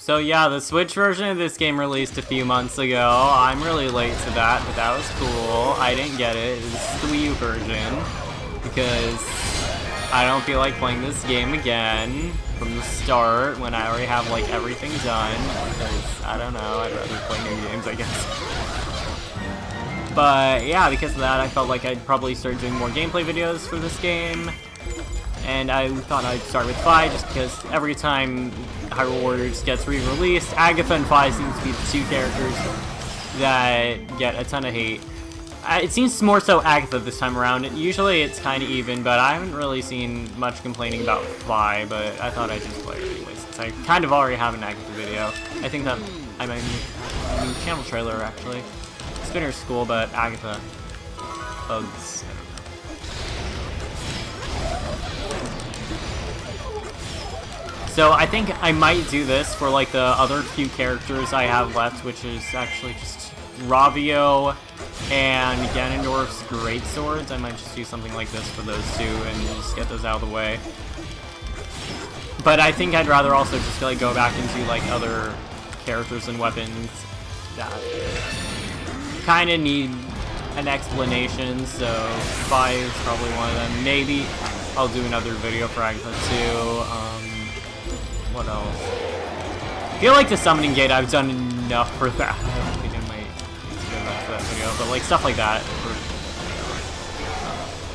So yeah, the Switch version of this game released a few months ago. I'm really late to that, but that was cool. I didn't get it. It's the Wii U version because I don't feel like playing this game again from the start when I already have like everything done. Because I don't know, I'd rather play new games, I guess. But yeah, because of that, I felt like I'd probably start doing more gameplay videos for this game. And I thought I'd start with Vi just because every time Hyrule Warriors gets re-released, Agatha and Vi seem to be the two characters that get a ton of hate. It seems more so Agatha this time around. Usually it's kind of even, but I haven't really seen much complaining about Vi, but I thought I'd just play it anyway since I kind of already have an Agatha video. I think that I might need a new channel trailer actually. Spinner's cool, but Agatha bugs. So I think I might do this for like the other few characters I have left, which is actually just Ravio and Ganondorf's Great Swords. I might just do something like this for those two and just get those out of the way. But I think I'd rather also just like go back into like other characters and weapons that kind of need an explanation. So Vi is probably one of them. Maybe I'll do another video for Agatha too. What else? I feel like the summoning gate, I've done enough for that. I don't think I might need to go back to that video, but like stuff like that.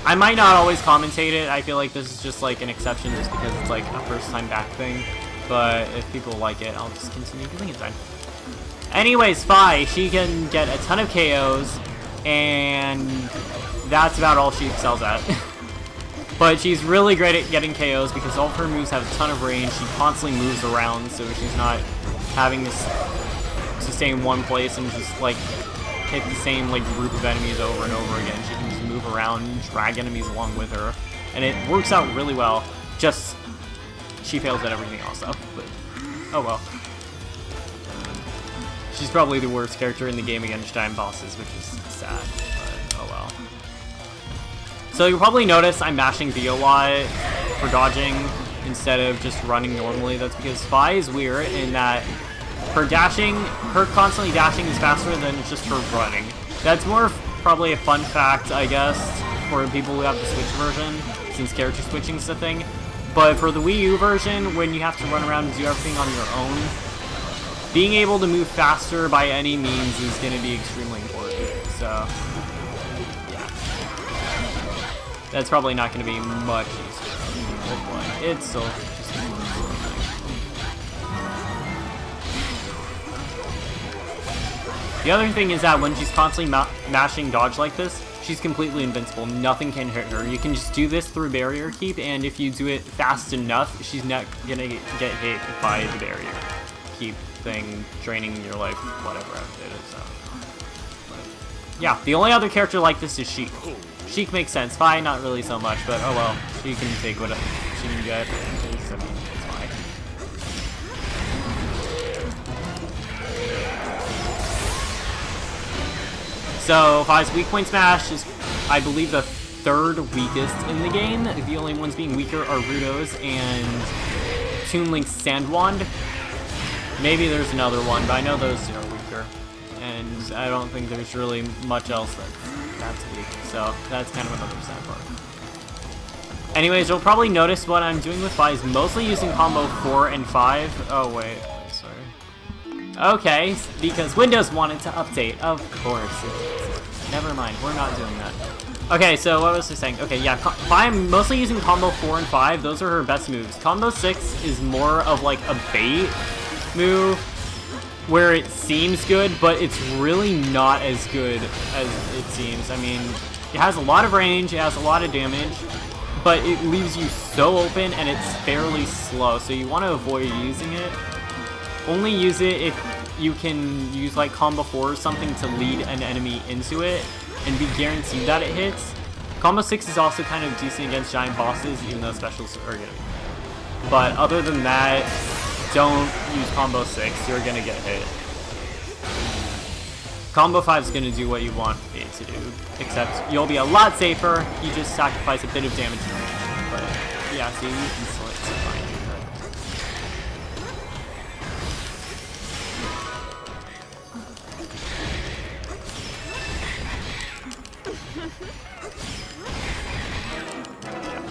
I might not always commentate it. I feel like this is just like an exception just because it's like a first time back thing. But if people like it, I'll just continue doing it then. Anyways, Vi, she can get a ton of KOs, and that's about all she excels at. But she's really great at getting KOs because all of her moves have a ton of range. She constantly moves around, so she's not having to stay in one place and just like hit the same like group of enemies over and over again. She can just move around and drag enemies along with her, and it works out really well. Just she fails at everything else though. But oh well. She's probably the worst character in the game against giant bosses, which is sad. But oh well. So you'll probably notice I'm mashing B a lot for dodging instead of just running normally. That's because Vi is weird in that her constantly dashing is faster than just her running. That's more probably a fun fact, I guess, for people who have the Switch version, since character switching is a thing. But for the Wii U version, when you have to run around and do everything on your own, being able to move faster by any means is going to be extremely important. So that's probably not going to be much easier, but it's still just a The other thing is that when she's constantly mashing dodge like this, she's completely invincible. Nothing can hit her. You can just do this through barrier keep, and if you do it fast enough, she's not going to get hit by the barrier keep thing, draining your life, whatever it is. But yeah, the only other character like this is Sheik. Sheik makes sense. Vi, not really so much, but oh well. She can take what she can get. I mean, it's fine. So, Vi's weak point smash is, I believe, the third weakest in the game. The only ones being weaker are Rudo's and Toon Link's Sand Wand. Maybe there's another one, but I know those are weaker. And I don't think there's really much else that's weak, so that's kind of another sad part. Anyways, you'll probably notice what I'm doing with Vi is mostly using combo 4 and 5. Oh wait, sorry. Okay, because Windows wanted to update, of course. Never mind, we're not doing that. Okay, so what was I saying? Okay, yeah, Vi, I'm mostly using combo 4 and 5. Those are her best moves. Combo 6 is more of like a bait move, where it seems good, but it's really not as good as it seems. I mean, it has a lot of range, it has a lot of damage, but it leaves you so open and it's fairly slow, so you want to avoid using it. Only use it if you can use like combo 4 or something to lead an enemy into it and be guaranteed that it hits. Combo 6 is also kind of decent against giant bosses, even though specials are good. But other than that, don't use combo 6, you're gonna get hit. Combo 5 is gonna do what you want it to do, except you'll be a lot safer, you just sacrifice a bit of damage. But yeah, see, you can select fine.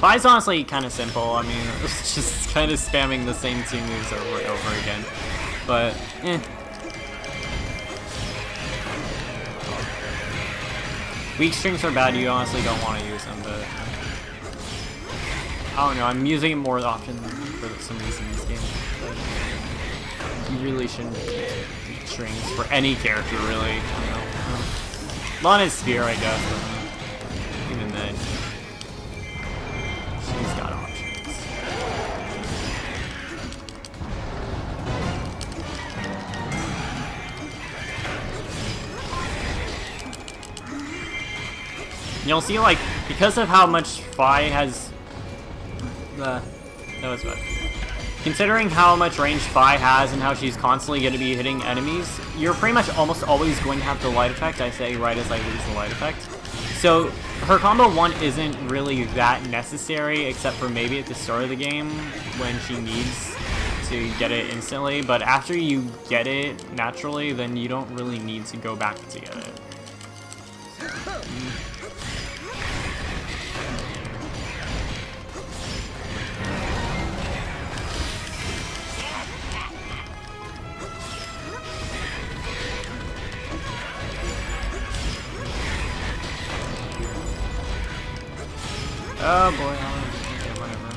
Fi's honestly kind of simple. I mean, it's just kind of spamming the same two moves over and over again. But, Weak strings are bad. You honestly don't want to use them, but I don't know. I'm using it more often for some reason in this game. But you really shouldn't use strings for any character, really. I don't know. Lana's Spear, I guess. But even then, she's got options. You'll see, like, because of how much Phi has that was bad. Considering how much range Phi has and how she's constantly going to be hitting enemies, you're pretty much almost always going to have the light effect. I say right as I lose the light effect. So her combo 1 isn't really that necessary, except for maybe at the start of the game when she needs to get it instantly. But after you get it naturally, then you don't really need to go back to get it. Oh boy, okay, whatever.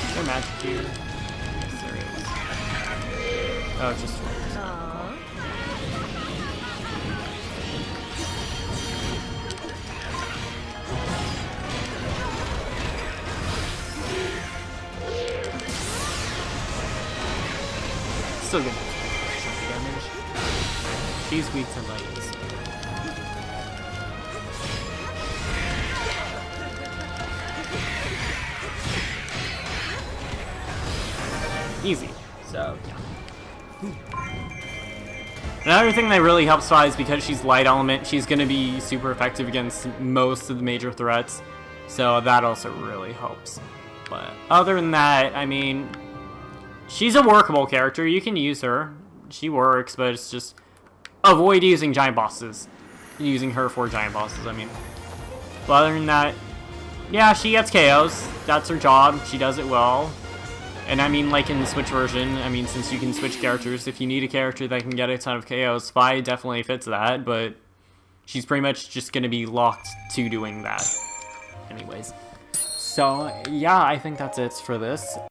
Is there magic here? Yes, there is. Oh, it's just still good. Damage. She's weak to light. Easy. So, yeah. Another thing that really helps Phi is because she's light element, she's going to be super effective against most of the major threats. So that also really helps. But other than that, I mean, she's a workable character. You can use her. She works, but it's just avoid using giant bosses. Using her for giant bosses, I mean. But other than that, yeah, she gets KOs. That's her job. She does it well. And I mean, like in the Switch version, I mean, since you can switch characters, if you need a character that can get a ton of KOs, Phi definitely fits that, but she's pretty much just going to be locked to doing that. Anyways. So, yeah, I think that's it for this.